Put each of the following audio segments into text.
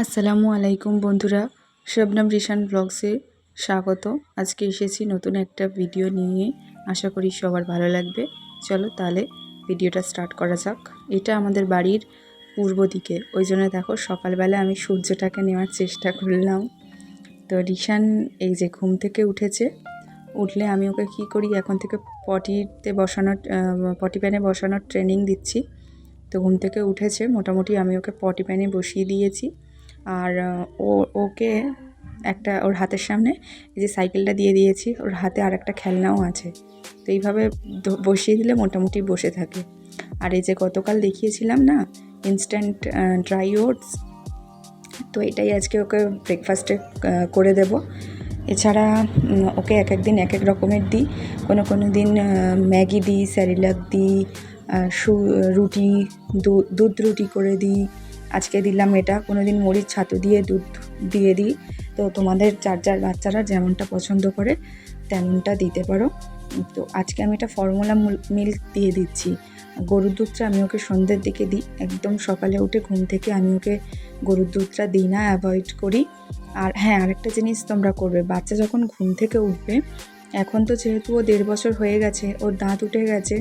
আসসালামু আলাইকুম বন্ধুরা, শবনম রিশান ব্লগসে স্বাগত। আজকে এসেছি নতুন একটা ভিডিও নিয়ে, আশা করি সবার ভালো লাগবে। চলো তাহলে ভিডিওটা স্টার্ট করা যাক। এটা আমাদের বাড়ির পূর্ব দিকে, ওই জন্য দেখো সকালবেলা আমি সূর্যটাকে নেওয়ার চেষ্টা করলাম। তো রিশান এই যে ঘুম থেকে উঠেছে, উঠলে আমি ওকে কী করি, এখন থেকে পটি প্যানে বসানোর ট্রেনিং দিচ্ছি। তো ঘুম থেকে উঠেছে, মোটামুটি আমি ওকে পটি প্যানে বসিয়ে দিয়েছি। আর ওকে ওর হাতের সামনে এই যে সাইকেলটা দিয়ে দিয়েছি, ওর হাতে আর একটা খেলনাও আছে। তো এইভাবে বসিয়ে দিলে মোটামুটি বসে থাকে। আর এই যে গতকাল দেখিয়েছিলাম না ইনস্ট্যান্ট ড্রাই ওটস, তো এটাই আজকে ওকে ব্রেকফাস্টে করে দেব। এছাড়া ওকে এক দিন এক এক রকমের দিই। কোনো দিন ম্যাগি দিই, স্যারিলাক দিই, রুটি দুধ রুটি করে দিই। আজকে দিলাম এটা। কোনো দিন মুড়ির ছাতু দিয়ে দুধ দিয়ে দিই। তো তোমাদের যার বাচ্চারা যেমনটা পছন্দ করে তেমনটা দিতে পারো। তো আজকে আমি এটা ফর্মুলা মিল্ক দিয়ে দিচ্ছি। গরুর দুধটা আমি ওকে সন্ধ্যের দিকে দিই, একদম সকালে উঠে ঘুম থেকে আমি ওকে গরুর দুধটা দিই না, অ্যাভয়েড করি। আর হ্যাঁ, আরেকটা জিনিস তোমরা করবে, বাচ্চা যখন ঘুম থেকে উঠবে, এখন তো যেহেতু ও 1.5 বছর হয়ে গেছে, ওর দাঁত উঠে গেছে,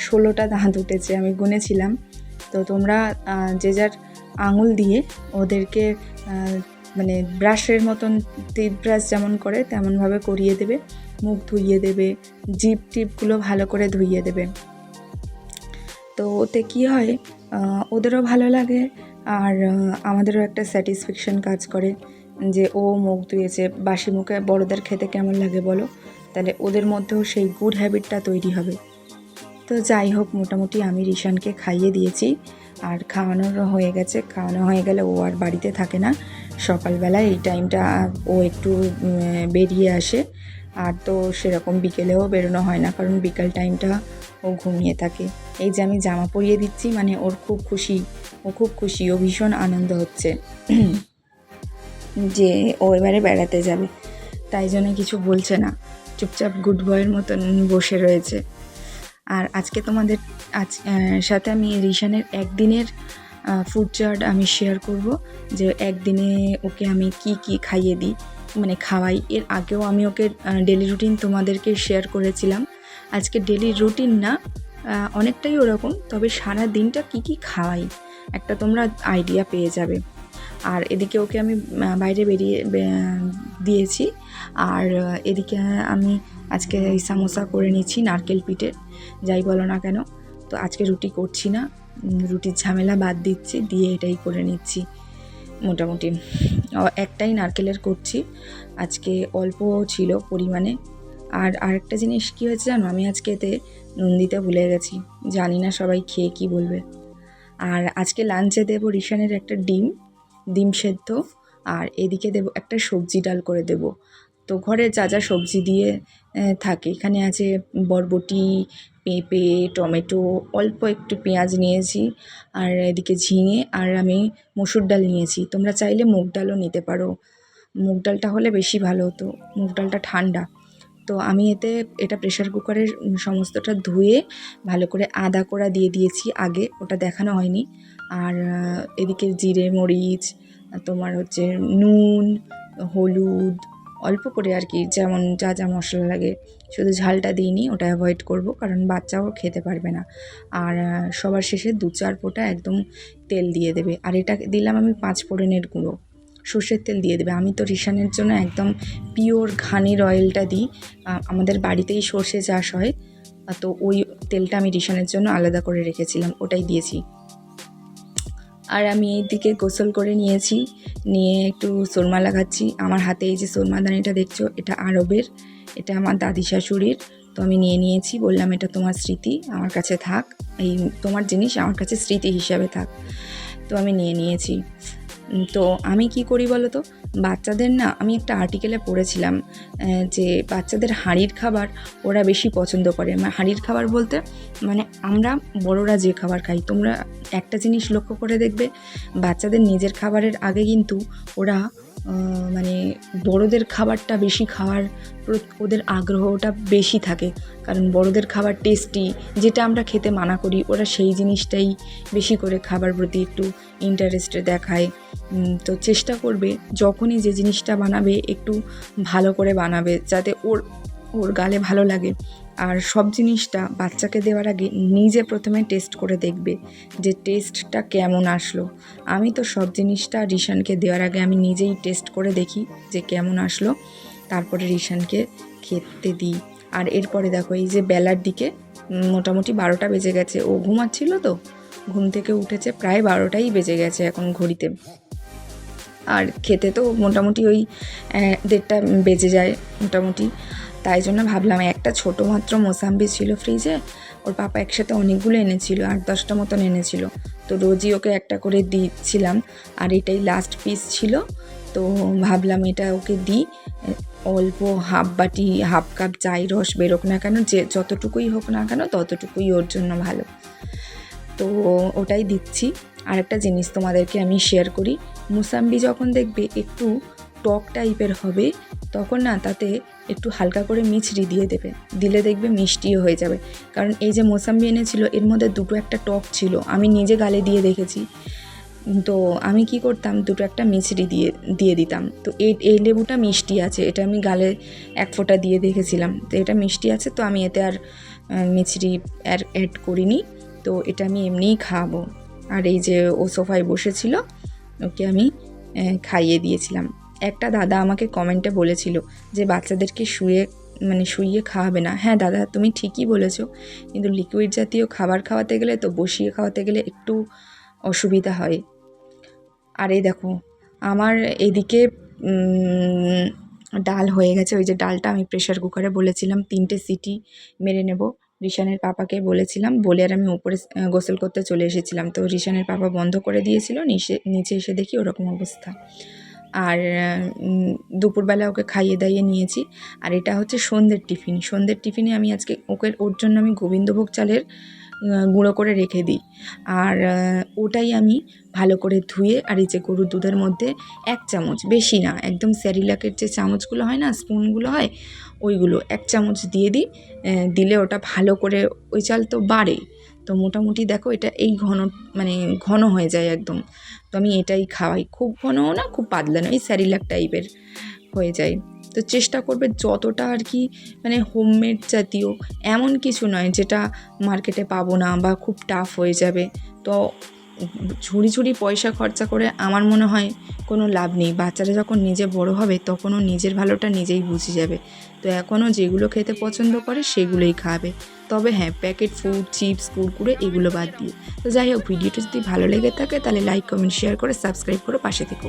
16টা দাঁত উঠেছে, আমি গুনেছিলাম। তো তোমরা যে যার আঙুল দিয়ে ওদেরকে মানে ব্রাশের মতন, টিপ ব্রাশ যেমন করে তেমনভাবে করিয়ে দেবে, মুখ ধুইয়ে দেবে, জিভ টিপগুলো ভালো করে ধুইয়ে দেবে। তো ওতে কী হয়, ওদেরও ভালো লাগে আর আমাদেরও একটা স্যাটিসফ্যাকশান কাজ করে যে ও মুখ ধুয়েছে। বাসি মুখে বড়দের খেতে কেমন লাগে বলো? তাহলে ওদের মধ্যেও সেই গুড হ্যাবিটটা তৈরি হবে। তো যাই হোক, মোটামুটি আমি রিশানকে খাইয়ে দিয়েছি আর খাওয়ানো হয়ে গেলে ও আর বাড়িতে থাকে না। সকালবেলা এই টাইমটা ও একটু বেরিয়ে আসে, আর তো সেরকম বিকেলেও বেরোনো হয় না, কারণ বিকেল টাইমটা ও ঘুমিয়ে থাকে। এই যে আমি জামা পরিয়ে দিচ্ছি, মানে ও খুব খুশি, ও ভীষণ আনন্দ হচ্ছে যে ও এবারে বেড়াতে যাবে। তাই জন্য কিছু বলছে না, চুপচাপ গুড বয়ের মতন বসে রয়েছে। আর আজকে তোমাদের সাথে আমি রিশানের একদিনের ফুড চার্ট আমি শেয়ার করব, যে একদিনে ওকে আমি কি খাইয়ে দিই, মানে খাওয়াই। এর আগেও আমি ওকে ডেলি রুটিন তোমাদেরকে শেয়ার করেছিলাম। আজকে ডেলি রুটিন না, অনেকটাই ওরকম, তবে সারা দিনটা কি খাওয়াই একটা তোমরা আইডিয়া পেয়ে যাবে। আর এদিকে ওকে আমি বাইরে দিয়েছি। আর এদিকে আমি আজকে সামোসা করে নিচ্ছি, নারকেল পিঠের, যাই বলো না কেন। তো আজকে রুটি করছি না, রুটির ঝামেলা বাদ দিচ্ছি, দিয়ে এটাই করে নিচ্ছি। মোটামুটি একটাই নারকেলের করছি, আজকে অল্প ছিল পরিমাণে। আর আরেকটা জিনিস কী হয়েছে জানো, আমি আজকে এতে নুন দিতে ভুলে গেছি, জানি না সবাই খেয়ে কি বলবে। আর আজকে লাঞ্চে দেবো রিশানের একটা ডিম সেদ্ধ, আর এদিকে দেবো একটা সবজি ডাল করে দেব। তো ঘরে যা সবজি দিয়ে থাকে, এখানে আছে বরবটি, পেঁপে, টমেটো, অল্প একটু পেঁয়াজ নিয়েছি, আর এদিকে ঝিঙে, আর আমি মসুর ডাল নিয়েছি। তোমরা চাইলে মুগ ডালও নিতে পারো, মুগ ডালটা হলে বেশি ভালো হতো, মুগ ডালটা ঠান্ডা। তো আমি এটা প্রেশার কুকারের সমস্তটা ধুয়ে ভালো করে আদা কোড়া দিয়ে দিয়েছি আগে, ওটা দেখানো হয়নি। আর এদিকে জিরে মরিচ, তোমার হচ্ছে নুন, হলুদ, অল্প করে আর কি, যেমন যা মশলা লাগে, শুধু ঝালটা দিইনি, ওটা অ্যাভয়েড করব, কারণ বাচ্চাও খেতে পারবে না। আর সবার শেষে 2-4 ফোঁটা একদম তেল দিয়ে দেবে। আর এটা দিলাম আমি 5 ফোড়নের গুঁড়ো, সর্ষের তেল দিয়ে দেবে। আমি তো রিশানের জন্য একদম পিওর ঘানির অয়েলটা দিই, আমাদের বাড়িতেই সর্ষে চাষ হয়, তো ওই তেলটা আমি রিশানের জন্য আলাদা করে রেখেছিলাম, ওটাই দিয়েছি। আর আমি এইদিকে গোসল করে নিয়ে একটু সুরমা লাগাচ্ছি। আমার হাতে এই যে সুরমাদানিটা দেখছো, এটা আরবের, এটা আমার দাদি শাশুড়ির। তো আমি নিয়েছি, বললাম এটা তোমার স্মৃতি, আমার কাছে থাক, এই তোমার জিনিস আমার কাছে স্মৃতি হিসাবে থাক। তো আমি নিয়েছি। তো আমি কি করি বলো তো, বাচ্চাদের না, আমি একটা আর্টিকেলে পড়েছিলাম যে বাচ্চাদের হাঁড়ির খাবার ওরা বেশি পছন্দ করে। হাঁড়ির খাবার বলতে মানে আমরা বড়রা যে খাবার খাই, তোমরা একটা জিনিস লক্ষ্য করে দেখবে, বাচ্চাদের নিজের খাবারের আগে কিন্তু ওরা মানে বড়দের খাবারটা বেশি খাওয়ার ওদের আগ্রহটা বেশি থাকে, কারণ বড়দের খাবার টেস্টি, যেটা আমরা খেতে মানা করি ওরা সেই জিনিসটাই বেশি করে খাবার প্রতি একটু ইন্টারেস্টে দেখায়। তো চেষ্টা করবে যখনই যে জিনিসটা বানাবে একটু ভালো করে বানাবে, যাতে ওর গালে ভালো লাগে। আর সব জিনিসটা বাচ্চাকে দেওয়ার আগে নিজে প্রথমে টেস্ট করে দেখবে যে টেস্টটা কেমন আসলো। আমি তো সব জিনিসটা রিশানকে দেওয়ার আগে আমি নিজেই টেস্ট করে দেখি যে কেমন আসলো, তারপরে রিশানকে খেতে দিই। আর এরপরে দেখো এই যে বেলার দিকে মোটামুটি 12টা বেজে গেছে, ও ঘুমাচ্ছিল তো ঘুম থেকে উঠেছে, প্রায় 12টাই বেজে গেছে এখন ঘড়িতে। আর খেতে তো মোটামুটি ওই 1:30টা বেজে যায় মোটামুটি। তাই জন্য ভাবলাম, একটা ছোটো মাত্র মোসাম্বি ছিল ফ্রিজে, ওর পাপা একসাথে অনেকগুলো এনেছিল, 8-10টা মতন এনেছিল, তো রোজই ওকে একটা করে দিচ্ছিলাম। আর এটাই লাস্ট পিস ছিল, তো ভাবলাম এটা ওকে দিই। অল্প হাফ বাটি, হাফ কাপ যাই রস বেরোক না কেন, যে যতটুকুই হোক না কেন ততটুকুই ওর জন্য ভালো, তো ওটাই দিচ্ছি। আর একটা জিনিস তোমাদেরকে আমি শেয়ার করি, মুসাম্বি যখন দেখবে একটু টক টাইপের হবে, তখন না তাতে একটু হালকা করে মিছরি দিয়ে দেবে, দিলে দেখবে মিষ্টিও হয়ে যাবে। কারণ এই যে মোসাম্বি এনেছিল এর মধ্যে দুটো একটা টক ছিল, আমি নিজে গালে দিয়ে দেখেছি। তো আমি কি করতাম, দুটো একটা মিছরি দিয়ে দিতাম। তো এই লেবুটা মিষ্টি আছে, এটা আমি গালে এক ফোঁটা দিয়ে দেখেছিলাম, তো এটা মিষ্টি আছে, তো আমি এতে আর মিছরি অ্যাড করিনি, তো এটা আমি এমনিই খাওয়াবো। আর এই যে ও সোফায় বসেছিল, ওকে আমি খাইয়ে দিয়েছিলাম। একটা দাদা আমাকে কমেন্টে বলেছিল যে বাচ্চাদেরকে শুইয়ে খাওয়াবে না। হ্যাঁ দাদা, তুমি ঠিকই বলেছো, কিন্তু লিকুইড জাতীয় খাবার খাওয়াতে গেলে তো বসিয়ে খাওয়াতে গেলে একটু অসুবিধা হয়। আর এই দেখো আমার এদিকে ডাল হয়ে গেছে, ওই যে ডালটা আমি প্রেশার কুকারে বলেছিলাম 3টে সিটি মেরে নেব, রিশানের পাপাকে বলেছিলাম, বলে আর আমি উপরে গোসল করতে চলে এসেছিলাম। তো রিশানের পাপা বন্ধ করে দিয়েছিল, নিচে এসে দেখি ওরকম অবস্থা। আর দুপুরবেলা ওকে খাইয়ে দাইয়ে নিয়েছি। আর এটা হচ্ছে সন্ধ্যের টিফিনে আমি আজকে ওর জন্য আমি গোবিন্দভোগ চালের গুঁড়ো করে রেখে দিই। আর ওটাই আমি ভালো করে ধুয়ে, আর এই যে গরুর দুধের মধ্যে 1 চামচ, বেশি না, একদম স্যারিলাকের যে চামচগুলো হয় না, স্পুনগুলো হয়, ওইগুলো 1 চামচ দিয়ে দিই। দিলে ওটা ভালো করে, ওই চাল তো বাড়ে, তো মোটামুটি দেখো এটা এই ঘন হয়ে যায় একদম। তো আমি এটাই খাওয়াই, খুব ঘনও না খুব পাতলা না, এই স্যারিলাক টাইপের হয়ে যায়। তো চেষ্টা করবে যতটা আর কি হোমমেড জাতীয়, এমন কিছু নয় যেটা মার্কেটে পাবো না বা খুব টাফ হয়ে যাবে। তো ঝুড়ি পয়সা খরচা করে আমার মনে হয় কোনো লাভ নেই। বাচ্চারা যখন নিজে বড় হবে তখনও নিজের ভালোটা নিজেই বুঝে যাবে। তো এখনও যেগুলো খেতে পছন্দ করে সেগুলোই খাবে, তবে হ্যাঁ প্যাকেট ফুড, চিপস, কুরকুরে এগুলো বাদ দিয়ে। তো যাই হোক, ভিডিওটা যদি ভালো লেগে থাকে তাহলে লাইক, কমেন্ট, শেয়ার করে সাবস্ক্রাইব করে পাশে থেকো।